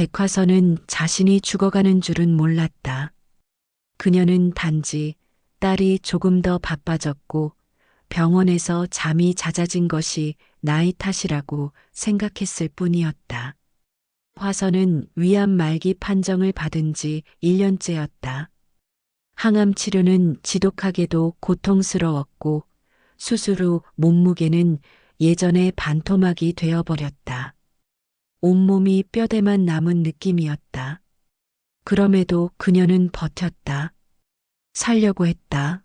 백화선은 자신이 죽어가는 줄은 몰랐다. 그녀는 단지 딸이 조금 더 바빠졌고 병원에서 잠이 잦아진 것이 나이 탓이라고 생각했을 뿐이었다. 화선은 위암 말기 판정을 받은 지 1년째였다. 항암 치료는 지독하게도 고통스러웠고 수술 후 몸무게는 예전의 반토막이 되어버렸다. 온몸이 뼈대만 남은 느낌이었다. 그럼에도 그녀는 버텼다. 살려고 했다.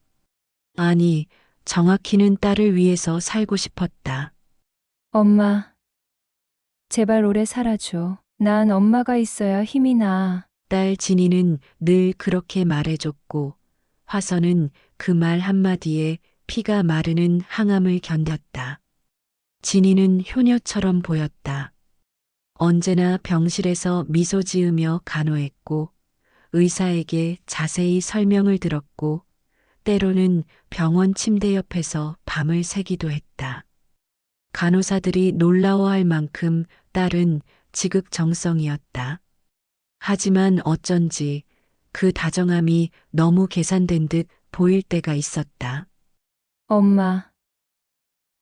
아니, 정확히는 딸을 위해서 살고 싶었다. 엄마, 제발 오래 살아줘. 난 엄마가 있어야 힘이 나. 딸 진이는 늘 그렇게 말해줬고 화선은 그 말 한마디에 피가 마르는 항암을 견뎠다. 진이는 효녀처럼 보였다. 언제나 병실에서 미소 지으며 간호했고 의사에게 자세히 설명을 들었고 때로는 병원 침대 옆에서 밤을 새기도 했다. 간호사들이 놀라워할 만큼 딸은 지극정성이었다. 하지만 어쩐지 그 다정함이 너무 계산된 듯 보일 때가 있었다. 엄마,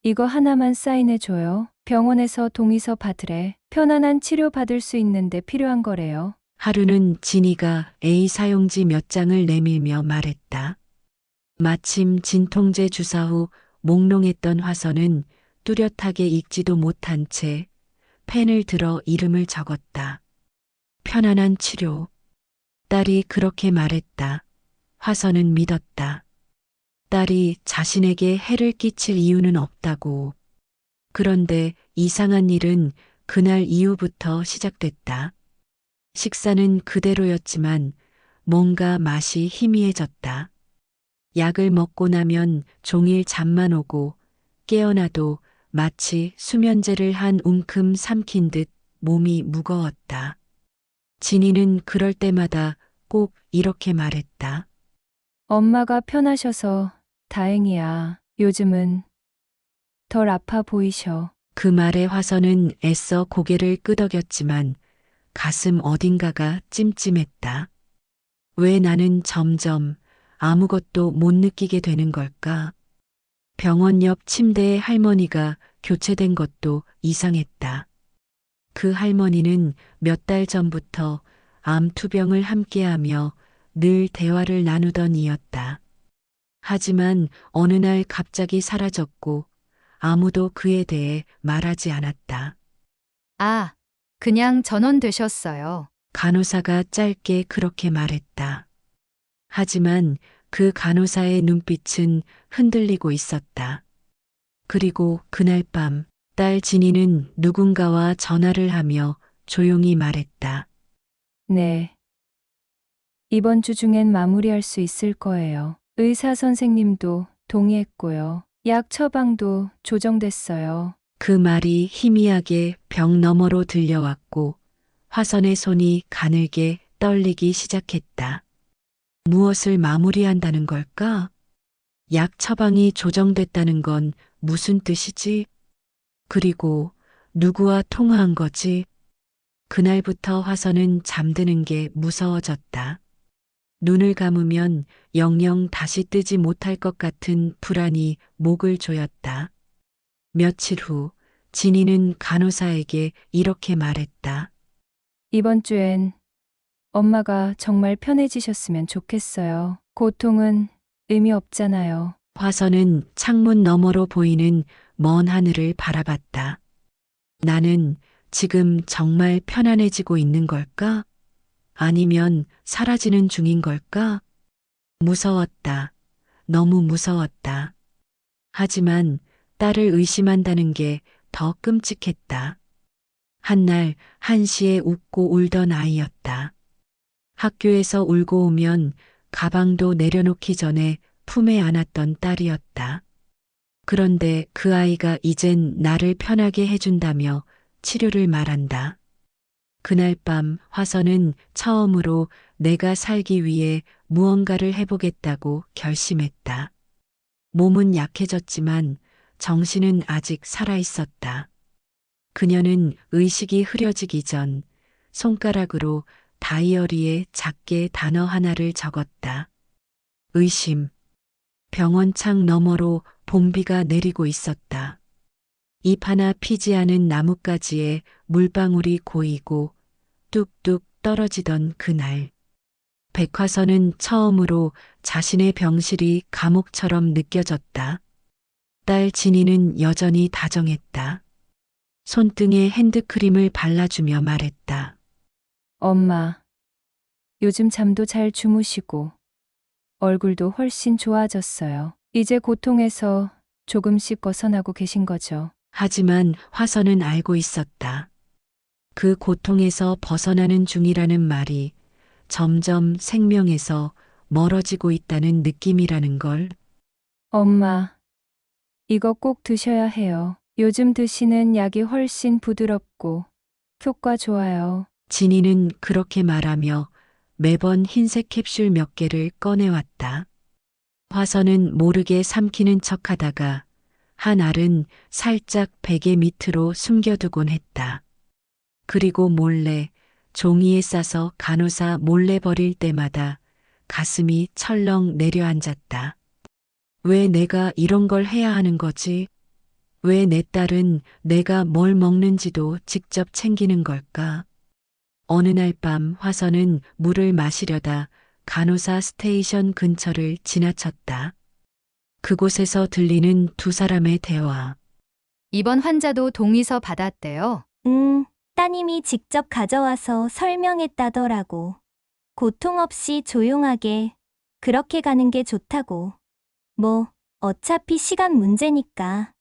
이거 하나만 사인해줘요. 병원에서 동의서 받으래. 편안한 치료 받을 수 있는데 필요한 거래요. 하루는 진이가 A 사용지 몇 장을 내밀며 말했다. 마침 진통제 주사 후 몽롱했던 화선은 뚜렷하게 읽지도 못한 채 펜을 들어 이름을 적었다. 편안한 치료. 딸이 그렇게 말했다. 화선은 믿었다. 딸이 자신에게 해를 끼칠 이유는 없다고. 그런데 이상한 일은 그날 이후부터 시작됐다. 식사는 그대로였지만 뭔가 맛이 희미해졌다. 약을 먹고 나면 종일 잠만 오고 깨어나도 마치 수면제를 한 움큼 삼킨 듯 몸이 무거웠다. 진이는 그럴 때마다 꼭 이렇게 말했다. 엄마가 편하셔서 다행이야. 요즘은 덜 아파 보이셔. 그 말에 화선은 애써 고개를 끄덕였지만 가슴 어딘가가 찜찜했다. 왜 나는 점점 아무것도 못 느끼게 되는 걸까? 병원 옆 침대에 할머니가 교체된 것도 이상했다. 그 할머니는 몇 달 전부터 암 투병을 함께하며 늘 대화를 나누던 이였다. 하지만 어느 날 갑자기 사라졌고 아무도 그에 대해 말하지 않았다. 아, 그냥 전원되셨어요. 간호사가 짧게 그렇게 말했다. 하지만 그 간호사의 눈빛은 흔들리고 있었다. 그리고 그날 밤 딸 진이는 누군가와 전화를 하며 조용히 말했다. 네. 이번 주 중엔 마무리할 수 있을 거예요. 의사 선생님도 동의했고요. 약 처방도 조정됐어요. 그 말이 희미하게 벽 너머로 들려왔고 화선의 손이 가늘게 떨리기 시작했다. 무엇을 마무리한다는 걸까? 약 처방이 조정됐다는 건 무슨 뜻이지? 그리고 누구와 통화한 거지? 그날부터 화선은 잠드는 게 무서워졌다. 눈을 감으면 영영 다시 뜨지 못할 것 같은 불안이 목을 조였다. 며칠 후 진이는 간호사에게 이렇게 말했다. 이번 주엔 엄마가 정말 편해지셨으면 좋겠어요. 고통은 의미 없잖아요. 화선은 창문 너머로 보이는 먼 하늘을 바라봤다. 나는 지금 정말 편안해지고 있는 걸까? 아니면 사라지는 중인 걸까? 무서웠다. 너무 무서웠다. 하지만 딸을 의심한다는 게 더 끔찍했다. 한날 1시에 웃고 울던 아이였다. 학교에서 울고 오면 가방도 내려놓기 전에 품에 안았던 딸이었다. 그런데 그 아이가 이젠 나를 편하게 해준다며 치료를 말한다. 그날 밤 화선은 처음으로 내가 살기 위해 무언가를 해보겠다고 결심했다. 몸은 약해졌지만 정신은 아직 살아있었다. 그녀는 의식이 흐려지기 전 손가락으로 다이어리에 작게 단어 하나를 적었다. 의심. 병원 창 너머로 봄비가 내리고 있었다. 잎 하나 피지 않은 나뭇가지에 물방울이 고이고 뚝뚝 떨어지던 그날. 백화선은 처음으로 자신의 병실이 감옥처럼 느껴졌다. 딸 진이는 여전히 다정했다. 손등에 핸드크림을 발라주며 말했다. 엄마, 요즘 잠도 잘 주무시고 얼굴도 훨씬 좋아졌어요. 이제 고통에서 조금씩 벗어나고 계신 거죠. 하지만 화선은 알고 있었다. 그 고통에서 벗어나는 중이라는 말이 점점 생명에서 멀어지고 있다는 느낌이라는 걸. 엄마, 이거 꼭 드셔야 해요. 요즘 드시는 약이 훨씬 부드럽고 효과 좋아요. 진이는 그렇게 말하며 매번 흰색 캡슐 몇 개를 꺼내왔다. 화선은 모르게 삼키는 척하다가 한 알은 살짝 베개 밑으로 숨겨두곤 했다. 그리고 몰래 종이에 싸서 간호사 몰래 버릴 때마다 가슴이 철렁 내려앉았다. 왜 내가 이런 걸 해야 하는 거지? 왜 내 딸은 내가 뭘 먹는지도 직접 챙기는 걸까? 어느 날 밤 화선은 물을 마시려다 간호사 스테이션 근처를 지나쳤다. 그곳에서 들리는 두 사람의 대화. 이번 환자도 동의서 받았대요. 따님이 직접 가져와서 설명했다더라고. 고통 없이 조용하게 그렇게 가는 게 좋다고. 뭐, 어차피 시간 문제니까.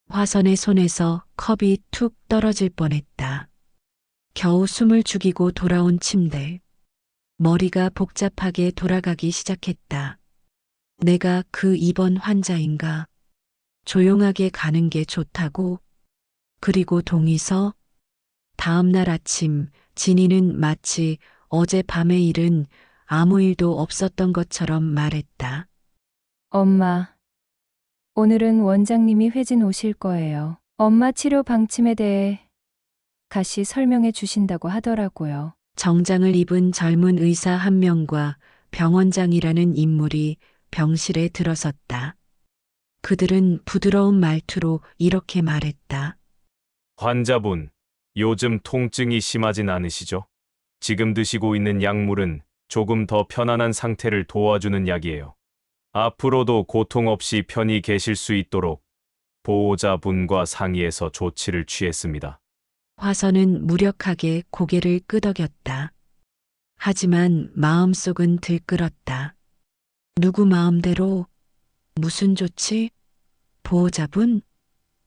화선의 손에서 컵이 툭 떨어질 뻔했다. 겨우 숨을 죽이고 돌아온 침대. 머리가 복잡하게 돌아가기 시작했다. 내가 그 입원 환자인가? 조용하게 가는 게 좋다고? 그리고 동의서? 다음 날 아침 진이는 마치 어젯밤의 일은 아무 일도 없었던 것처럼 말했다. 엄마, 오늘은 원장님이 회진 오실 거예요. 엄마 치료 방침에 대해 다시 설명해 주신다고 하더라고요. 정장을 입은 젊은 의사 한 명과 병원장이라는 인물이 병실에 들어섰다. 그들은 부드러운 말투로 이렇게 말했다. 환자분, 요즘 통증이 심하진 않으시죠? 지금 드시고 있는 약물은 조금 더 편안한 상태를 도와주는 약이에요. 앞으로도 고통 없이 편히 계실 수 있도록 보호자분과 상의해서 조치를 취했습니다. 화선은 무력하게 고개를 끄덕였다. 하지만 마음속은 들끓었다. 누구 마음대로? 무슨 조치? 보호자분?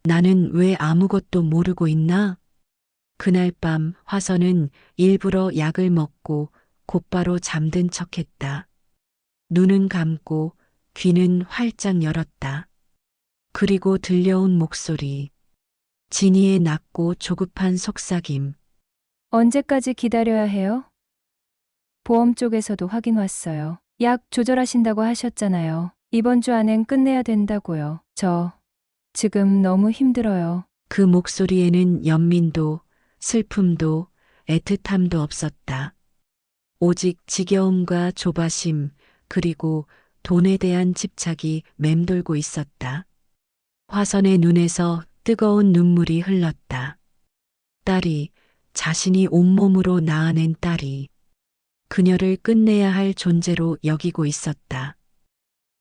나는 왜 아무것도 모르고 있나? 그날 밤 화선은 일부러 약을 먹고 곧바로 잠든 척했다. 눈은 감고 귀는 활짝 열었다. 그리고 들려온 목소리. 진이의 낮고 조급한 속삭임. 언제까지 기다려야 해요? 보험 쪽에서도 확인 왔어요. 약 조절하신다고 하셨잖아요. 이번 주 안엔 끝내야 된다고요. 저 지금 너무 힘들어요. 그 목소리에는 연민도 슬픔도 애틋함도 없었다. 오직 지겨움과 조바심 그리고 돈에 대한 집착이 맴돌고 있었다. 화선의 눈에서 뜨거운 눈물이 흘렀다. 딸이, 자신이 온몸으로 낳아낸 딸이 그녀를 끝내야 할 존재로 여기고 있었다.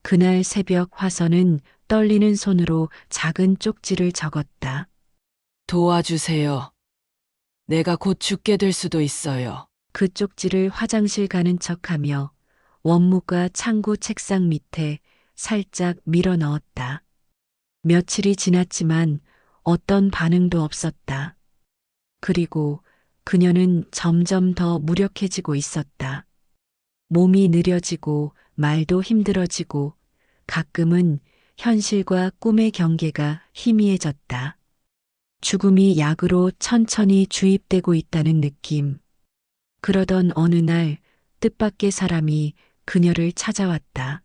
그날 새벽 화선은 떨리는 손으로 작은 쪽지를 적었다. 도와주세요. 내가 곧 죽게 될 수도 있어요. 그 쪽지를 화장실 가는 척하며 원무과 창구 책상 밑에 살짝 밀어 넣었다. 며칠이 지났지만 어떤 반응도 없었다. 그리고 그녀는 점점 더 무력해지고 있었다. 몸이 느려지고 말도 힘들어지고 가끔은 현실과 꿈의 경계가 희미해졌다. 죽음이 약으로 천천히 주입되고 있다는 느낌. 그러던 어느 날 뜻밖의 사람이 그녀를 찾아왔다.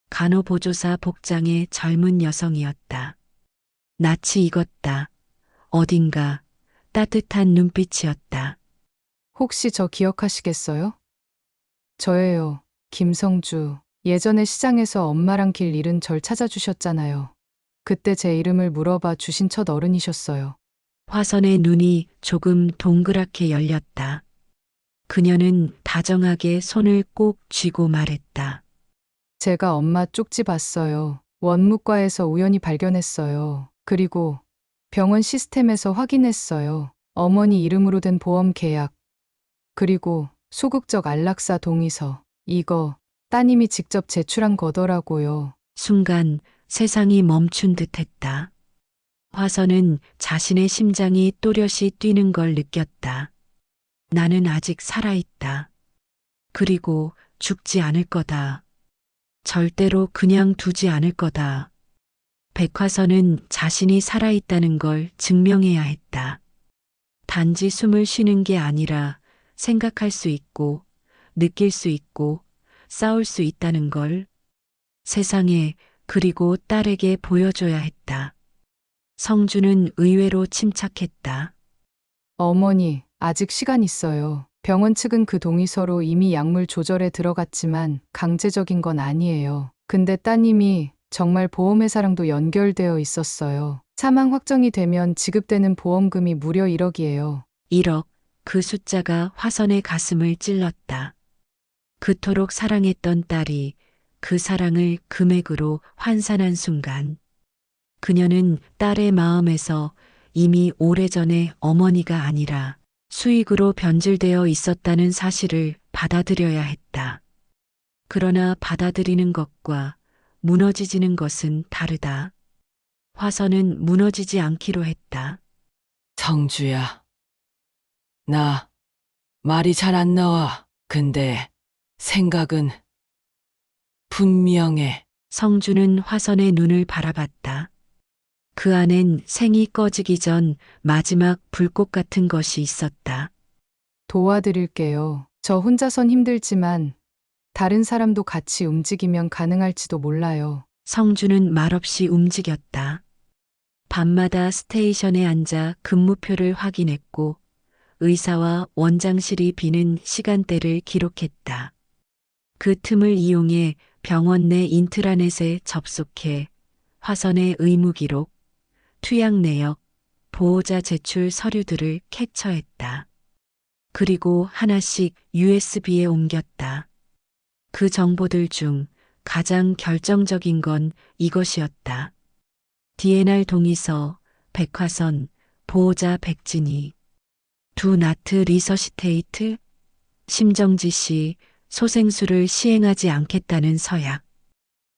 간호보조사 복장의 젊은 여성이었다. 낯이 익었다. 어딘가 따뜻한 눈빛이었다. 혹시 저 기억하시겠어요? 저예요. 김성주. 예전에 시장에서 엄마랑 길 잃은 절 찾아주셨잖아요. 그때 제 이름을 물어봐 주신 첫 어른이셨어요. 화선의 눈이 조금 동그랗게 열렸다. 그녀는 다정하게 손을 꼭 쥐고 말했다. 제가 엄마 쪽지 봤어요. 원무과에서 우연히 발견했어요. 그리고 병원 시스템에서 확인했어요. 어머니 이름으로 된 보험 계약. 그리고 소극적 안락사 동의서. 이거 따님이 직접 제출한 거더라고요. 순간 세상이 멈춘 듯 했다. 화선은 자신의 심장이 또렷이 뛰는 걸 느꼈다. 나는 아직 살아있다. 그리고 죽지 않을 거다. 절대로 그냥 두지 않을 거다. 백화선은 자신이 살아있다는 걸 증명해야 했다. 단지 숨을 쉬는 게 아니라 생각할 수 있고, 느낄 수 있고, 싸울 수 있다는 걸 세상에 그리고 딸에게 보여줘야 했다. 성주는 의외로 침착했다. 어머니, 아직 시간 있어요. 병원 측은 그 동의서로 이미 약물 조절에 들어갔지만 강제적인 건 아니에요. 근데 따님이 정말 보험회사랑도 연결되어 있었어요. 사망 확정이 되면 지급되는 보험금이 무려 1억이에요. 1억, 그 숫자가 화선의 가슴을 찔렀다. 그토록 사랑했던 딸이 그 사랑을 금액으로 환산한 순간, 그녀는 딸의 마음에서 이미 오래전에 어머니가 아니라 수익으로 변질되어 있었다는 사실을 받아들여야 했다. 그러나 받아들이는 것과 무너지지는 것은 다르다. 화선은 무너지지 않기로 했다. 성주야. 나 말이 잘 안 나와. 근데 생각은 분명해. 성주는 화선의 눈을 바라봤다. 그 안엔 생이 꺼지기 전 마지막 불꽃 같은 것이 있었다. 도와드릴게요. 저 혼자선 힘들지만 다른 사람도 같이 움직이면 가능할지도 몰라요. 성주는 말없이 움직였다. 밤마다 스테이션에 앉아 근무표를 확인했고 의사와 원장실이 비는 시간대를 기록했다. 그 틈을 이용해 병원 내 인트라넷에 접속해 화선의 의무 기록, 투약 내역, 보호자 제출 서류들을 캡처했다. 그리고 하나씩 USB에 옮겼다. 그 정보들 중 가장 결정적인 건 이것이었다. DNR 동의서, 백화선, 보호자 백진희, 두 나트 리서시테이트, 심정지 씨, 소생술을 시행하지 않겠다는 서약.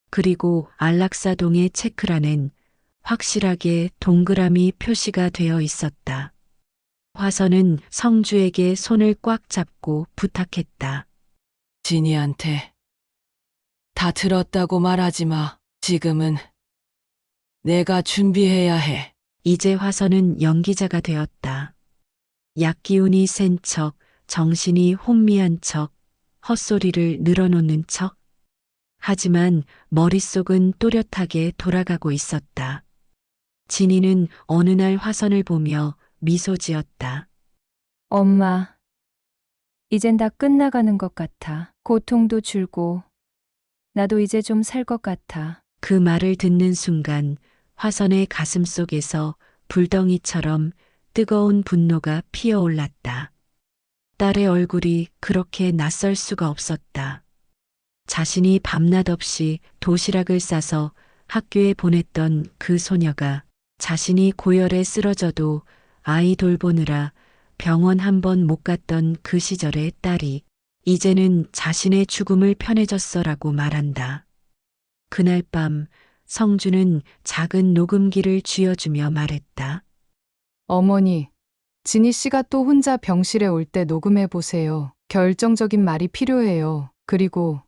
그리고 안락사동의 체크란엔 확실하게 동그라미 표시가 되어 있었다. 화선은 성주에게 손을 꽉 잡고 부탁했다. 진이한테 다 들었다고 말하지 마. 지금은 내가 준비해야 해. 이제 화선은 연기자가 되었다. 약기운이 센 척, 정신이 혼미한 척, 헛소리를 늘어놓는 척. 하지만 머릿속은 또렷하게 돌아가고 있었다. 진이는 어느 날 화선을 보며 미소 지었다. 엄마, 이젠 다 끝나가는 것 같아. 고통도 줄고, 나도 이제 좀 살 것 같아. 그 말을 듣는 순간 화선의 가슴 속에서 불덩이처럼 뜨거운 분노가 피어올랐다. 딸의 얼굴이 그렇게 낯설 수가 없었다. 자신이 밤낮 없이 도시락을 싸서 학교에 보냈던 그 소녀가 자신이 고열에 쓰러져도 아이 돌보느라 병원 한 번 못 갔던 그 시절의 딸이 이제는 자신의 죽음을 편해졌어라고 말한다. 그날 밤 성주는 작은 녹음기를 쥐어주며 말했다. 어머니, 진희 씨가 또 혼자 병실에 올 때 녹음해 보세요. 결정적인 말이 필요해요. 그리고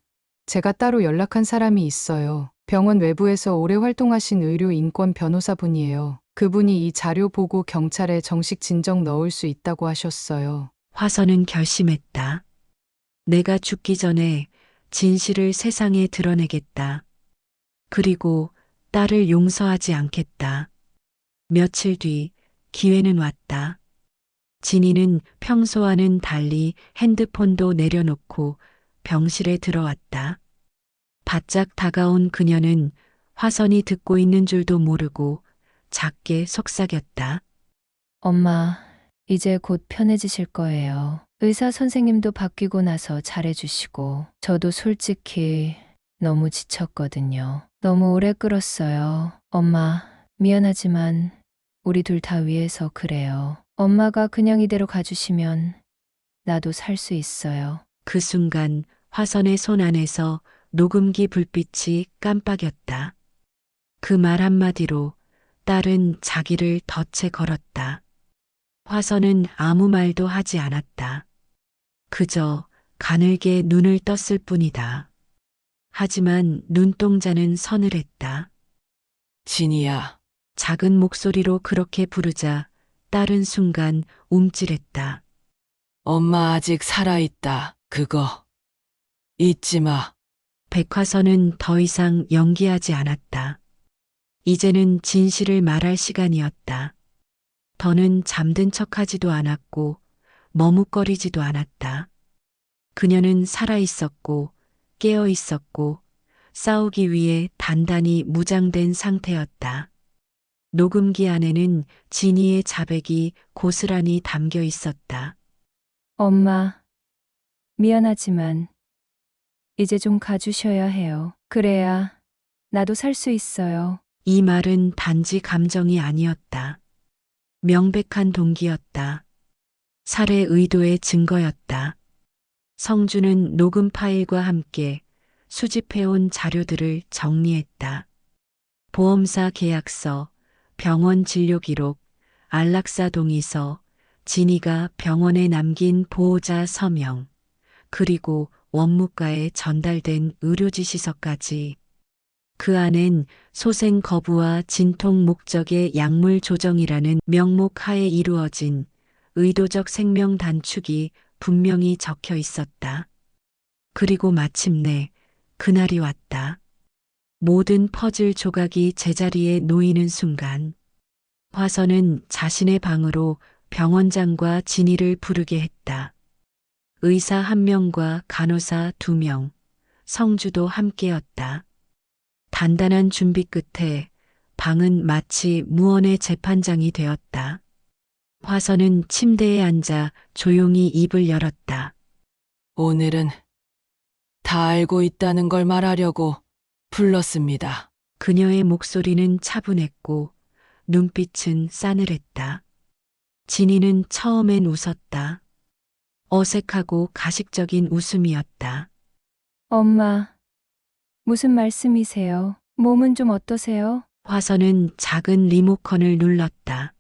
제가 따로 연락한 사람이 있어요. 병원 외부에서 오래 활동하신 의료 인권 변호사분이에요. 그분이 이 자료 보고 경찰에 정식 진정 넣을 수 있다고 하셨어요. 화선은 결심했다. 내가 죽기 전에 진실을 세상에 드러내겠다. 그리고 딸을 용서하지 않겠다. 며칠 뒤 기회는 왔다. 진이는 평소와는 달리 핸드폰도 내려놓고 병실에 들어왔다. 바짝 다가온 그녀는 화선이 듣고 있는 줄도 모르고 작게 속삭였다. 엄마, 이제 곧 편해지실 거예요. 의사 선생님도 바뀌고 나서 잘해주시고, 저도 솔직히 너무 지쳤거든요. 너무 오래 끌었어요. 엄마, 미안하지만 우리 둘 다 위해서 그래요. 엄마가 그냥 이대로 가주시면 나도 살 수 있어요. 그 순간 화선의 손 안에서 녹음기 불빛이 깜빡였다. 그 말 한마디로 딸은 자기를 덫에 걸었다. 화선은 아무 말도 하지 않았다. 그저 가늘게 눈을 떴을 뿐이다. 하지만 눈동자는 서늘했다. 진이야, 작은 목소리로 그렇게 부르자 딸은 순간 움찔했다. 엄마 아직 살아있다. 그거 잊지 마. 백화선은 더 이상 연기하지 않았다. 이제는 진실을 말할 시간이었다. 더는 잠든 척하지도 않았고 머뭇거리지도 않았다. 그녀는 살아 있었고 깨어 있었고 싸우기 위해 단단히 무장된 상태였다. 녹음기 안에는 진이의 자백이 고스란히 담겨 있었다. 엄마, 미안하지만 이제 좀 가주셔야 해요. 그래야 나도 살 수 있어요. 이 말은 단지 감정이 아니었다. 명백한 동기였다. 살해 의도의 증거였다. 성주는 녹음 파일과 함께 수집해온 자료들을 정리했다. 보험사 계약서, 병원 진료 기록, 안락사 동의서, 진이가 병원에 남긴 보호자 서명, 그리고 원무과에 전달된 의료지시서까지. 그 안엔 소생 거부와 진통 목적의 약물 조정이라는 명목 하에 이루어진 의도적 생명 단축이 분명히 적혀 있었다. 그리고 마침내 그날이 왔다. 모든 퍼즐 조각이 제자리에 놓이는 순간 화선은 자신의 방으로 병원장과 진이를 부르게 했다. 의사 1명과 간호사 2명, 성주도 함께였다. 단단한 준비 끝에 방은 마치 무언의 재판장이 되었다. 화선은 침대에 앉아 조용히 입을 열었다. 오늘은 다 알고 있다는 걸 말하려고 불렀습니다. 그녀의 목소리는 차분했고 눈빛은 싸늘했다. 진이는 처음엔 웃었다. 어색하고 가식적인 웃음이었다. 엄마, 무슨 말씀이세요? 몸은 좀 어떠세요? 화선은 작은 리모컨을 눌렀다.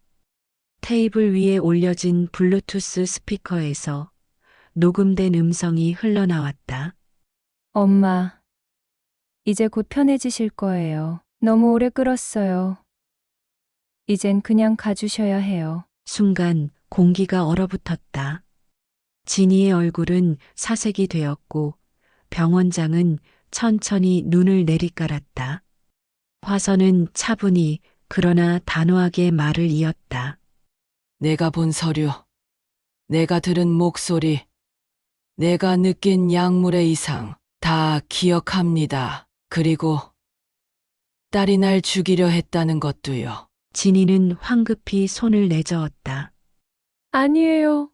테이블 위에 올려진 블루투스 스피커에서 녹음된 음성이 흘러나왔다. 엄마, 이제 곧 편해지실 거예요. 너무 오래 끌었어요. 이젠 그냥 가주셔야 해요. 순간 공기가 얼어붙었다. 진이의 얼굴은 사색이 되었고 병원장은 천천히 눈을 내리깔았다. 화선은 차분히 그러나 단호하게 말을 이었다. 내가 본 서류, 내가 들은 목소리, 내가 느낀 약물의 이상 다 기억합니다. 그리고 딸이 날 죽이려 했다는 것도요. 진이는 황급히 손을 내저었다. 아니에요.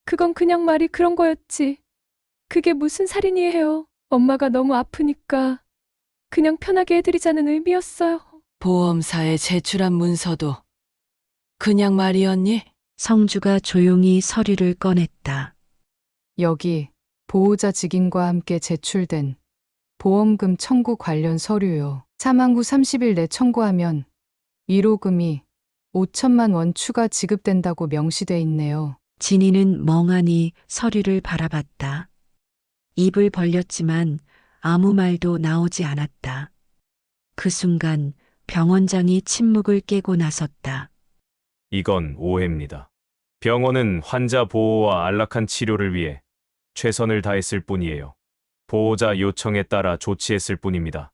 그건 그냥 말이 그런 거였지. 그게 무슨 살인이에요. 엄마가 너무 아프니까 그냥 편하게 해드리자는 의미였어요. 보험사에 제출한 문서도 그냥 말이었니? 성주가 조용히 서류를 꺼냈다. 여기 보호자 직인과 함께 제출된 보험금 청구 관련 서류요. 사망 후 30일 내 청구하면 위로금이 5천만 원 추가 지급된다고 명시돼 있네요. 진이는 멍하니 서류를 바라봤다. 입을 벌렸지만 아무 말도 나오지 않았다. 그 순간 병원장이 침묵을 깨고 나섰다. 이건 오해입니다. 병원은 환자 보호와 안락한 치료를 위해 최선을 다했을 뿐이에요. 보호자 요청에 따라 조치했을 뿐입니다.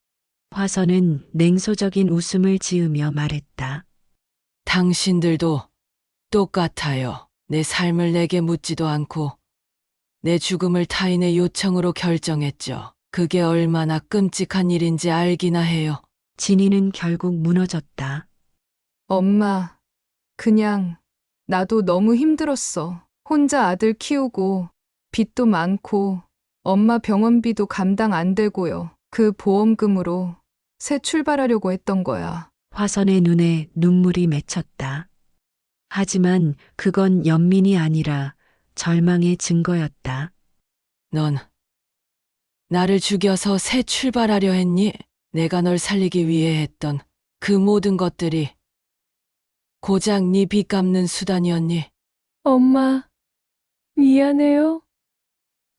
화선은 냉소적인 웃음을 지으며 말했다. 당신들도 똑같아요. 내 삶을 내게 묻지도 않고 내 죽음을 타인의 요청으로 결정했죠. 그게 얼마나 끔찍한 일인지 알기나 해요. 진이는 결국 무너졌다. 엄마, 그냥 나도 너무 힘들었어. 혼자 아들 키우고 빚도 많고 엄마 병원비도 감당 안 되고요. 그 보험금으로 새 출발하려고 했던 거야. 화선의 눈에 눈물이 맺혔다. 하지만 그건 연민이 아니라 절망의 증거였다. 넌 나를 죽여서 새 출발하려 했니? 내가 널 살리기 위해 했던 그 모든 것들이 고작 네 빚 갚는 수단이었니? 엄마, 미안해요.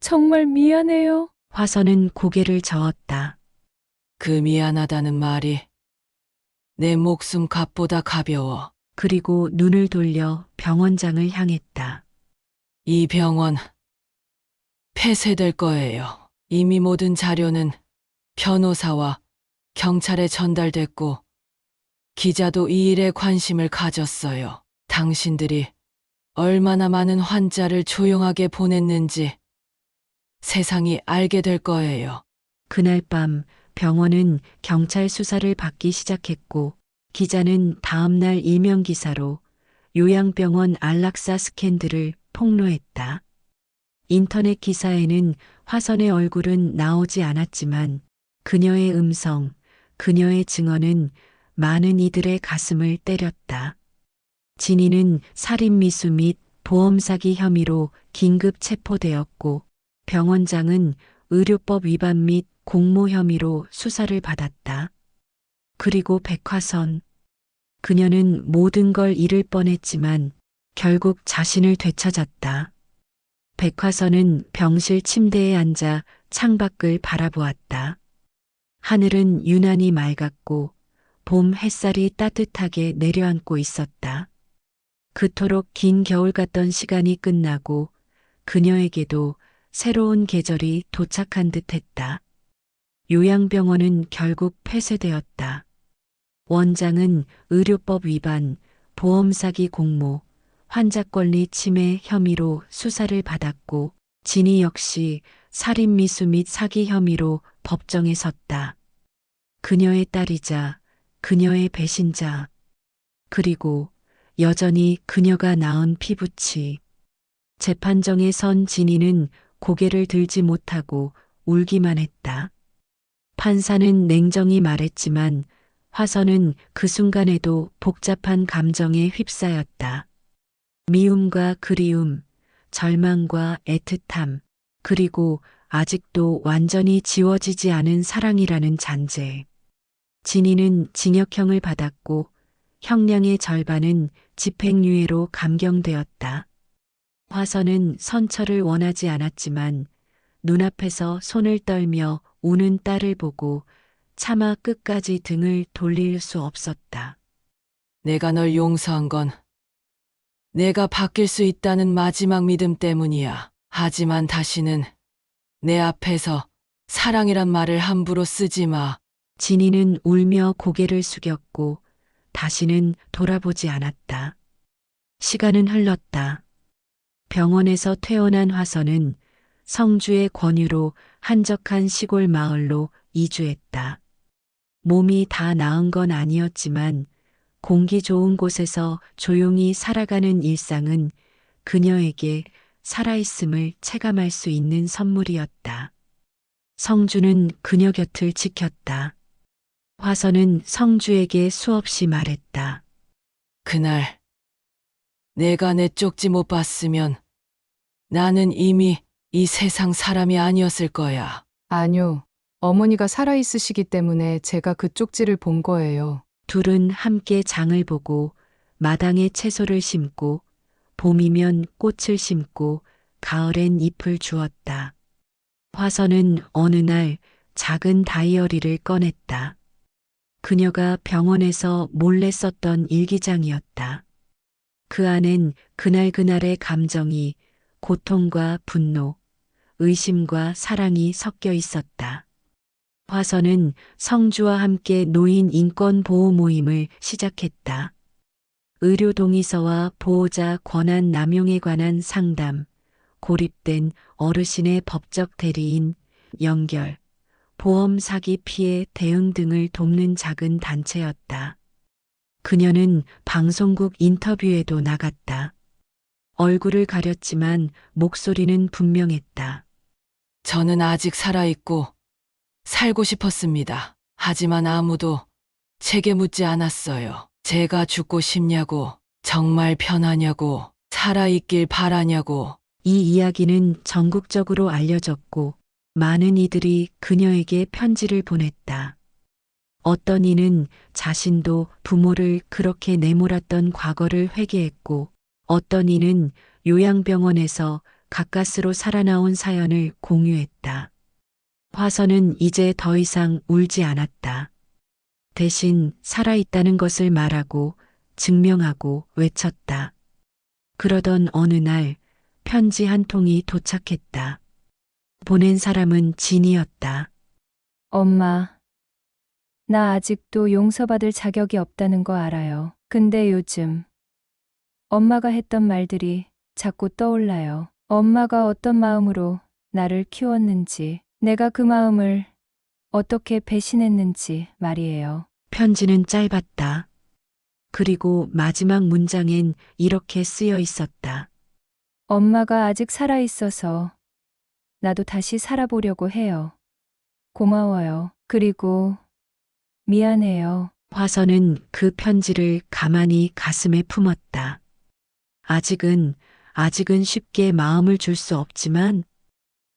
정말 미안해요. 화선은 고개를 저었다. 그 미안하다는 말이 내 목숨 값보다 가벼워. 그리고 눈을 돌려 병원장을 향했다. 이 병원 폐쇄될 거예요. 이미 모든 자료는 변호사와 경찰에 전달됐고 기자도 이 일에 관심을 가졌어요. 당신들이 얼마나 많은 환자를 조용하게 보냈는지 세상이 알게 될 거예요. 그날 밤 병원은 경찰 수사를 받기 시작했고 기자는 다음날 일면 기사로 요양병원 안락사 스캔들을 폭로했다. 인터넷 기사에는 화선의 얼굴은 나오지 않았지만 그녀의 음성, 그녀의 증언은 많은 이들의 가슴을 때렸다. 진이는 살인미수 및 보험사기 혐의로 긴급 체포되었고 병원장은 의료법 위반 및 공모 혐의로 수사를 받았다. 그리고 백화선. 그녀는 모든 걸 잃을 뻔했지만 결국 자신을 되찾았다. 백화선은 병실 침대에 앉아 창밖을 바라보았다. 하늘은 유난히 맑았고 봄 햇살이 따뜻하게 내려앉고 있었다. 그토록 긴 겨울 같던 시간이 끝나고 그녀에게도 새로운 계절이 도착한 듯했다. 요양병원은 결국 폐쇄되었다. 원장은 의료법 위반, 보험사기 공모, 환자권리 침해 혐의로 수사를 받았고 진이 역시 살인미수 및 사기 혐의로 법정에 섰다. 그녀의 딸이자 그녀의 배신자, 그리고 여전히 그녀가 낳은 피부치. 재판정에 선 진이는 고개를 들지 못하고 울기만 했다. 판사는 냉정히 말했지만 화선은 그 순간에도 복잡한 감정에 휩싸였다. 미움과 그리움, 절망과 애틋함, 그리고 아직도 완전히 지워지지 않은 사랑이라는 잔재. 진이는 징역형을 받았고 형량의 절반은 집행유예로 감경되었다. 화선은 선처를 원하지 않았지만 눈앞에서 손을 떨며 우는 딸을 보고 차마 끝까지 등을 돌릴 수 없었다. 내가 널 용서한 건 내가 바뀔 수 있다는 마지막 믿음 때문이야. 하지만 다시는 내 앞에서 사랑이란 말을 함부로 쓰지 마. 진이는 울며 고개를 숙였고 다시는 돌아보지 않았다. 시간은 흘렀다. 병원에서 퇴원한 화선은 성주의 권유로 한적한 시골 마을로 이주했다. 몸이 다 나은 건 아니었지만 공기 좋은 곳에서 조용히 살아가는 일상은 그녀에게 살아있음을 체감할 수 있는 선물이었다. 성주는 그녀 곁을 지켰다. 화선은 성주에게 수없이 말했다. 그날 내가 내 쪽지 못 봤으면 나는 이미 이 세상 사람이 아니었을 거야. 아니요. 어머니가 살아있으시기 때문에 제가 그 쪽지를 본 거예요. 둘은 함께 장을 보고 마당에 채소를 심고 봄이면 꽃을 심고 가을엔 잎을 주었다. 화선은 어느 날 작은 다이어리를 꺼냈다. 그녀가 병원에서 몰래 썼던 일기장이었다. 그 안엔 그날그날의 감정이 고통과 분노, 의심과 사랑이 섞여 있었다. 화선은 성주와 함께 노인 인권 보호 모임을 시작했다. 의료 동의서와 보호자 권한 남용에 관한 상담, 고립된 어르신의 법적 대리인, 연결, 보험 사기 피해 대응 등을 돕는 작은 단체였다. 그녀는 방송국 인터뷰에도 나갔다. 얼굴을 가렸지만 목소리는 분명했다. 저는 아직 살아있고 살고 싶었습니다. 하지만 아무도 제게 묻지 않았어요. 제가 죽고 싶냐고, 정말 편하냐고, 살아있길 바라냐고. 이 이야기는 전국적으로 알려졌고 많은 이들이 그녀에게 편지를 보냈다. 어떤 이는 자신도 부모를 그렇게 내몰았던 과거를 회개했고 어떤 이는 요양병원에서 가까스로 살아나온 사연을 공유했다. 화선은 이제 더 이상 울지 않았다. 대신 살아있다는 것을 말하고 증명하고 외쳤다. 그러던 어느 날 편지 한 통이 도착했다. 보낸 사람은 진이었다. 엄마, 나 아직도 용서받을 자격이 없다는 거 알아요. 근데 요즘 엄마가 했던 말들이 자꾸 떠올라요. 엄마가 어떤 마음으로 나를 키웠는지, 내가 그 마음을 어떻게 배신했는지 말이에요. 편지는 짧았다. 그리고 마지막 문장엔 이렇게 쓰여 있었다. 엄마가 아직 살아있어서 나도 다시 살아보려고 해요. 고마워요. 그리고 미안해요. 화선은 그 편지를 가만히 가슴에 품었다. 아직은 쉽게 마음을 줄 수 없지만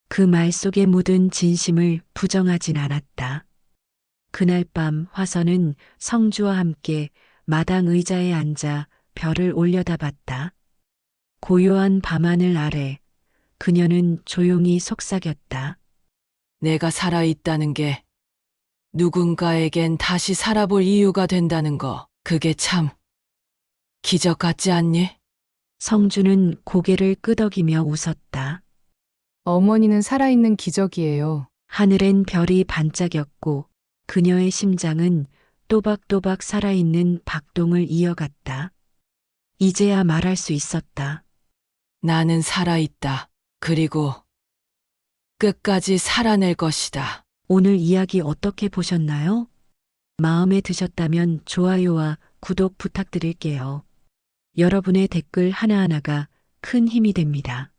그 말 속에 묻은 진심을 부정하진 않았다. 그날 밤 화선은 성주와 함께 마당 의자에 앉아 별을 올려다봤다. 고요한 밤하늘 아래 그녀는 조용히 속삭였다. 내가 살아있다는 게 누군가에겐 다시 살아볼 이유가 된다는 거, 그게 참 기적 같지 않니? 성주는 고개를 끄덕이며 웃었다. 어머니는 살아있는 기적이에요. 하늘엔 별이 반짝였고 그녀의 심장은 또박또박 살아있는 박동을 이어갔다. 이제야 말할 수 있었다. 나는 살아있다. 그리고 끝까지 살아낼 것이다. 오늘 이야기 어떻게 보셨나요? 마음에 드셨다면 좋아요와 구독 부탁드릴게요. 여러분의 댓글 하나하나가 큰 힘이 됩니다.